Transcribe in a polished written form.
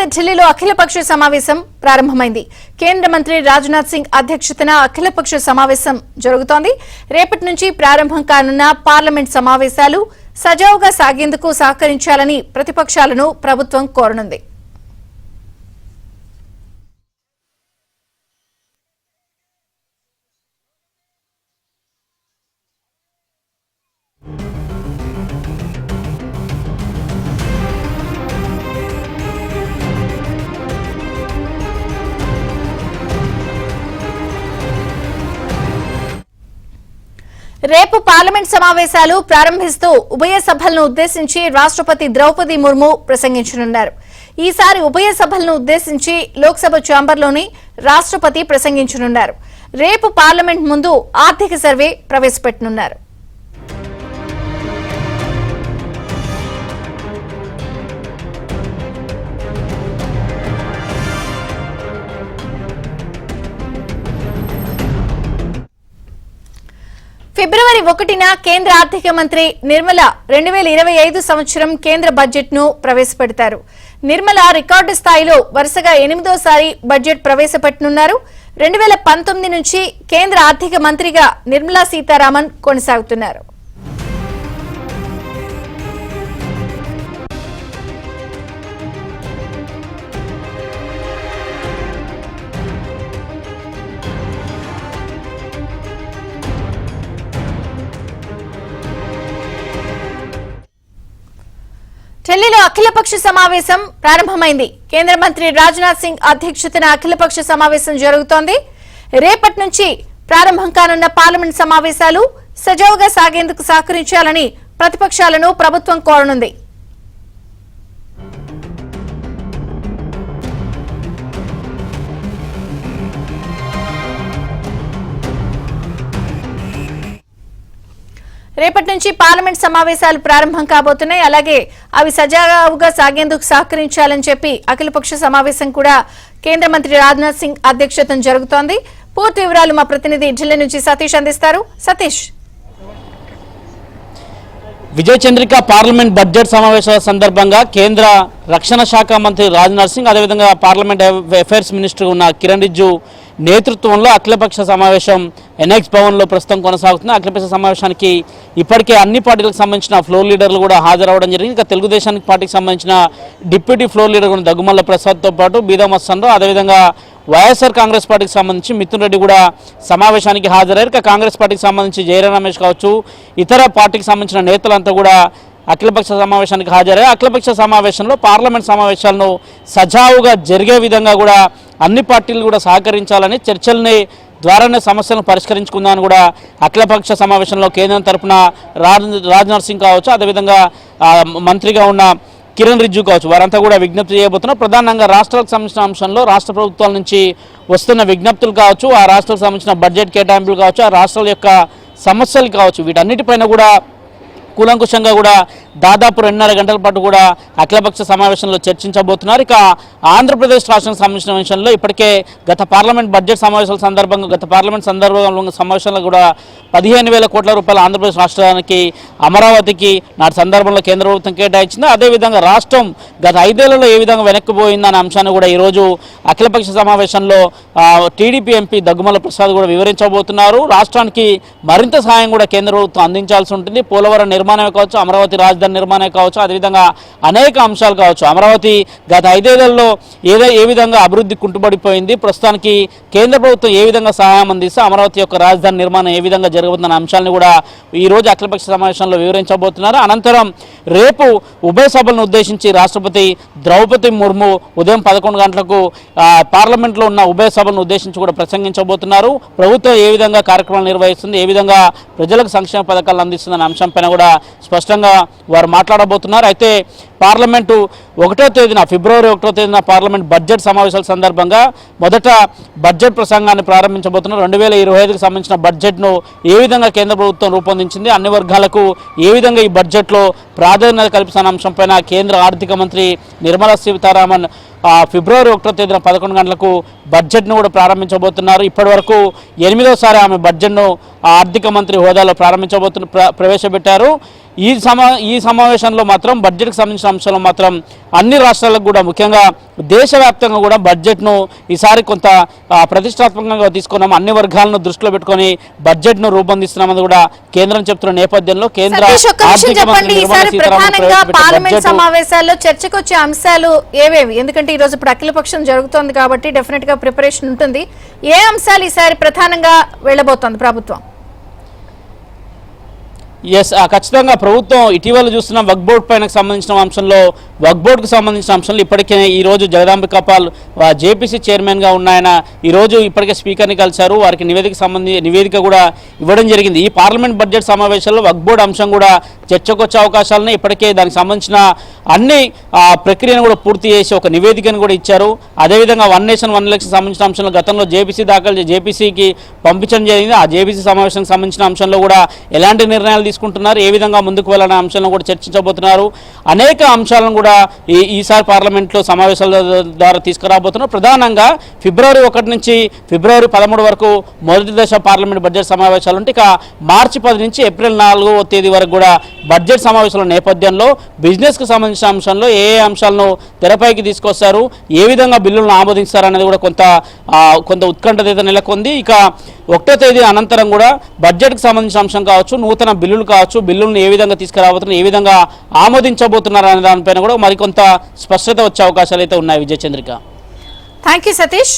అయితే ఢిల్లీలో అఖిలపక్ష సమావేశం ప్రారంభమైంది. కేంద్ర మంత్రి రాజ్నాథ్ సింగ్ అధ్యక్షతన అఖిలపక్ష సమావేశం జరుగుతోంది. రేపటి నుంచి ప్రారంభం కానున్న పార్లమెంట్ సమావేశాలు సజావుగా సాగేందుకు సహకరించాలని ప్రతిపక్షాలను ప్రభుత్వం కోరనుంది. రేపు పార్లమెంట్ సమావేశాలు ప్రారంభిస్తూ ఉభయ సభలను ఉద్దేశించి రాష్ట్రపతి ద్రౌపది ముర్ము ప్రసంగించనున్నారు. ఈసారి ఉభయ సభలను ఉద్దేశించి లోక్సభ ఛాంబర్లోని రాష్ట్రపతి ప్రసంగించనున్నారు. రేపు పార్లమెంట్ ముందు ఆర్థిక సర్వే ప్రవేశపెట్టనున్నారు. ఫిబ్రవరి 1న కేంద్ర ఆర్థిక మంత్రి నిర్మల 2025 సంవత్సరం కేంద్ర బడ్జెట్ ను ప్రవేశపెడతారు. నిర్మల రికార్డు స్థాయిలో వరుసగా 8వ బడ్జెట్ ప్రవేశపెట్టనున్నారు. 2019 నుంచి కేంద్ర ఆర్థిక మంత్రిగా నిర్మలా సీతారామన్ కొనసాగుతున్నారు. ఢిల్లీలో అఖిలపక్ష సమావేశం ప్రారంభమైంది. కేంద్ర మంత్రి రాజ్నాథ్ సింగ్ అధ్యక్షతన అఖిలపక్ష సమావేశం జరుగుతోంది. రేపటి నుంచి ప్రారంభం కానున్న పార్లమెంట్ సమావేశాలు సజావుగా సాగేందుకు సహకరించాలని ప్రతిపక్షాలను ప్రభుత్వం కోరనుంది. రేపటి నుంచి పార్లమెంట్ సమావేశాలు ప్రారంభం కాబోతున్నాయి. అలాగే అవి సజావుగా సాగేందుకు సహకరించాలని చెప్పి అఖిలపక్ష సమావేశం కూడా కేంద్ర మంత్రి రాజ్నాథ్ సింగ్ అధ్యక్షతన జరుగుతోంది. పూర్తి వివరాలు మా ప్రతినిధి ఢిల్లీ నుంచి సతీష్ అందిస్తారు. సతీష్, విజయ చంద్రిక పార్లమెంట్ బడ్జెట్ సమావేశాల సందర్భంగా కేంద్ర రక్షణ శాఖ మంత్రి రాజ్నాథ్ సింగ్, అదేవిధంగా పార్లమెంట్ అఫైర్స్ మినిస్టర్ ఉన్న కిరణ్ రిజ్జు నేతృత్వంలో అఖిలపక్ష సమావేశం ఎన్ఎక్స్ భవన్లో ప్రస్తుతం కొనసాగుతుంది. అఖిలపక్ష సమావేశానికి ఇప్పటికే అన్ని పార్టీలకు సంబంధించిన ఫ్లోర్ లీడర్లు కూడా హాజరవడం జరిగింది. ఇక తెలుగుదేశానికి పార్టీకి సంబంధించిన డిప్యూటీ ఫ్లోర్ లీడర్ కూడా దగ్గుమల్ల ప్రసాద్తో పాటు బీదా మస్తాన్, అదేవిధంగా వైఎస్ఆర్ కాంగ్రెస్ పార్టీకి సంబంధించి మిథున్ రెడ్డి కూడా సమావేశానికి హాజరయ్యారు. ఇక కాంగ్రెస్ పార్టీకి సంబంధించి జయరాం రమేష్ కావచ్చు, ఇతర పార్టీకి సంబంధించిన నేతలంతా కూడా అఖిలపక్ష సమావేశానికి హాజరయ్యారు. అఖిలపక్ష సమావేశంలో పార్లమెంట్ సమావేశాలను సజావుగా జరిగే విధంగా కూడా అన్ని పార్టీలు కూడా సహకరించాలని, చర్చల్ని ద్వారానే సమస్యలను పరిష్కరించుకుందామని కూడా అఖిలపక్ష సమావేశంలో కేంద్రం తరఫున రాజ్నాథ్ సింగ్ కావచ్చు, అదేవిధంగా మంత్రిగా ఉన్న కిరణ్ రిజ్జు కావచ్చు, వారంతా కూడా విజ్ఞప్తి చేయబోతున్నారు. ప్రధానంగా రాష్ట్రాలకు సంబంధించిన అంశంలో రాష్ట్ర ప్రభుత్వాల నుంచి వస్తున్న విజ్ఞప్తులు కావచ్చు, ఆ రాష్ట్రాలకు సంబంధించిన బడ్జెట్ కేటాయింపులు కావచ్చు, ఆ రాష్ట్రాల యొక్క సమస్యలు కావచ్చు, వీటన్నిటిపైన కూడా కూలంకుషంగా కూడా దాదాపు 2.5 గంటల పాటు కూడా అఖిలపక్ష సమావేశంలో చర్చించబోతున్నారు. ఇక ఆంధ్రప్రదేశ్ రాష్ట్రానికి సంబంధించిన విషయంలో ఇప్పటికే గత పార్లమెంట్ బడ్జెట్ సమావేశాల సందర్భంగా సమావేశంలో కూడా 15,000 కోట్ల రూపాయలు ఆంధ్రప్రదేశ్ రాష్ట్రానికి అమరావతికి నాటి సందర్భంలో కేంద్ర ప్రభుత్వం కేటాయించింది. అదేవిధంగా రాష్ట్రం గత 5 ఏళ్లలో ఏ విధంగా వెనక్కిపోయిందనే అంశాన్ని కూడా ఈరోజు అఖిలపక్ష సమావేశంలో టీడీపీ ఎంపీ దగ్గుమల్ల ప్రసాద్ కూడా వివరించబోతున్నారు. రాష్ట్రానికి మరింత సహాయం కూడా కేంద్ర ప్రభుత్వం అందించాల్సి ఉంటుంది. పోలవరం నిర్మాణమే కావచ్చు, అమరావతి రాజధాని నిర్మాణమే కావచ్చు, అదేవిధంగా అనేక అంశాలు కావచ్చు. అమరావతి గత 5 ఏళ్లలో ఏ విధంగా అభివృద్ధి కుంటుపడిపోయింది, ప్రస్తుతానికి కేంద్ర ప్రభుత్వం ఏ విధంగా సహాయం అందిస్తే అమరావతి యొక్క రాజధాని నిర్మాణం ఏ విధంగా జరగబోతున్న అంశాలను కూడా ఈరోజు అఖిలపక్ష సమావేశంలో వివరించబోతున్నారు. అనంతరం రేపు ఉభయ సభలను ఉద్దేశించి రాష్ట్రపతి ద్రౌపది ముర్ము ఉదయం 11 గంటలకు పార్లమెంట్లో ఉన్న ఉభయ సభలను ఉద్దేశించి కూడా ప్రసంగించబోతున్నారు. ప్రభుత్వం ఏ విధంగా కార్యక్రమాలు నిర్వహిస్తుంది, ఏ విధంగా ప్రజలకు సంక్షేమ పథకాలు అందిస్తుందన్న అంశంపైన కూడా స్పష్టంగా వారు మాట్లాడబోతున్నారు. అయితే పార్లమెంటు ఫిబ్రవరి 1వ తేదీన పార్లమెంట్ బడ్జెట్ సమావేశాల సందర్భంగా మొదట బడ్జెట్ ప్రసంగాన్ని ప్రారంభించబోతున్నారు. 2025కి సంబంధించిన బడ్జెట్ను ఏ విధంగా కేంద్ర ప్రభుత్వం రూపొందించింది, అన్ని వర్గాలకు ఏ విధంగా ఈ బడ్జెట్లో ప్రాధాన్యత కల్పిస్తున్న అంశంపైన కేంద్ర ఆర్థిక మంత్రి నిర్మలా సీతారామన్ ఫిబ్రవరి 1వ తేదీన 11 గంటలకు బడ్జెట్ను కూడా ప్రారంభించబోతున్నారు. ఇప్పటి వరకు 8వసారి ఆమె బడ్జెట్ను ఆర్థిక మంత్రి హోదాలో ప్రవేశపెట్టారు. ఈ సమావేశంలో మాత్రం బడ్జెట్కి సంబంధించిన అంశాలు మాత్రం అన్ని రాష్ట్రాలకు కూడా ముఖ్యంగా దేశవ్యాప్తంగా కూడా బడ్జెట్ను ఈసారి కొంత ప్రతిష్టాత్మకంగా తీసుకున్నాం, అన్ని వర్గాలను దృష్టిలో పెట్టుకొని బడ్జెట్ను రూపొందిస్తున్నామని కూడా కేంద్రం చెప్తున్న నేపథ్యంలో కేంద్ర సతీష్, ఒక్క విషయం ఆర్థిక మంత్రి చెప్పండి, నిర్మలా ఈసారి సీతారామన్ ప్రధానంగా ప్రవేశపెట్టే పార్లమెంట్ బడ్జెట్ సమావేశాల్లో చర్చకు వచ్చే అంశాలు ఏవేవి? ఎందుకంటే ఈ రోజు ఇప్పుడు అఖిలపక్షం జరుగుతోంది కాబట్టి డెఫినెట్ గా ప్రిపరేషన్ ఉంటుంది. ఏ అంశాలు ఈసారి ప్రధానంగా వెళ్ళబోతోంది ప్రభుత్వం? ఖచ్చితంగా ప్రభుత్వం ఇటీవల చూస్తున్న వక్ఫ్ బోర్డు పైన సంబంధించిన అంశంలో వక్ఫ్ బోర్డుకు సంబంధించిన అంశంలో ఇప్పటికే ఈరోజు జగదాంబిక పాల్ జేపీసీ చైర్మన్గా ఉన్న ఆయన ఈరోజు ఇప్పటికే స్పీకర్ని కలిశారు. వారికి నివేదిక కూడా ఇవ్వడం జరిగింది. ఈ పార్లమెంట్ బడ్జెట్ సమావేశాల్లో వక్ఫ్ బోర్డు అంశం కూడా చర్చకు వచ్చే అవకాశాలను ఇప్పటికే దానికి సంబంధించిన అన్ని ప్రక్రియను కూడా పూర్తి చేసి ఒక నివేదికను కూడా ఇచ్చారు. అదేవిధంగా 1 నేషన్ 1 ఎలక్షన్ సంబంధించిన అంశంలో గతంలో జేపీసీకి పంపించడం జరిగింది. ఆ జేపీసీ సమావేశానికి సంబంధించిన అంశంలో కూడా ఎలాంటి నిర్ణయాలు తీసుకుంటున్నారు, ఏ విధంగా ముందుకు వెళ్ళాలనే అంశాలను కూడా చర్చించబోతున్నారు. అనేక అంశాలను కూడా ఈసారి పార్లమెంట్లో సమావేశాల ద్వారా తీసుకురాబోతున్నారు. ప్రధానంగా ఫిబ్రవరి 1 నుంచి ఫిబ్రవరి 13 వరకు మొదటి దశ పార్లమెంట్ బడ్జెట్ సమావేశాలు ఉంటే ఇక మార్చి 10 నుంచి ఏప్రిల్ 4వ తేదీ వరకు కూడా బడ్జెట్ సమావేశాల నేపథ్యంలో బిజినెస్కి సంబంధించిన అంశంలో ఏ అంశాలను తెరపైకి తీసుకొస్తారు, ఏ విధంగా బిల్లులను ఆమోదిస్తారు అనేది కూడా కొంత ఉత్కంఠత అయితే నెలకొంది. ఇక 1వ తేదీ అనంతరం కూడా బడ్జెట్కి సంబంధించిన అంశం కావచ్చు, నూతన బిల్లులు కావచ్చు, బిల్లులను ఏ విధంగా తీసుకురాబోతున్నారు, ఏ విధంగా ఆమోదించబోతున్నారు అనే దానిపైన కూడా మరికొంత స్పష్టత వచ్చే అవకాశాలు అయితే ఉన్నాయి. విజయచంద్రిక. Thank you Satish.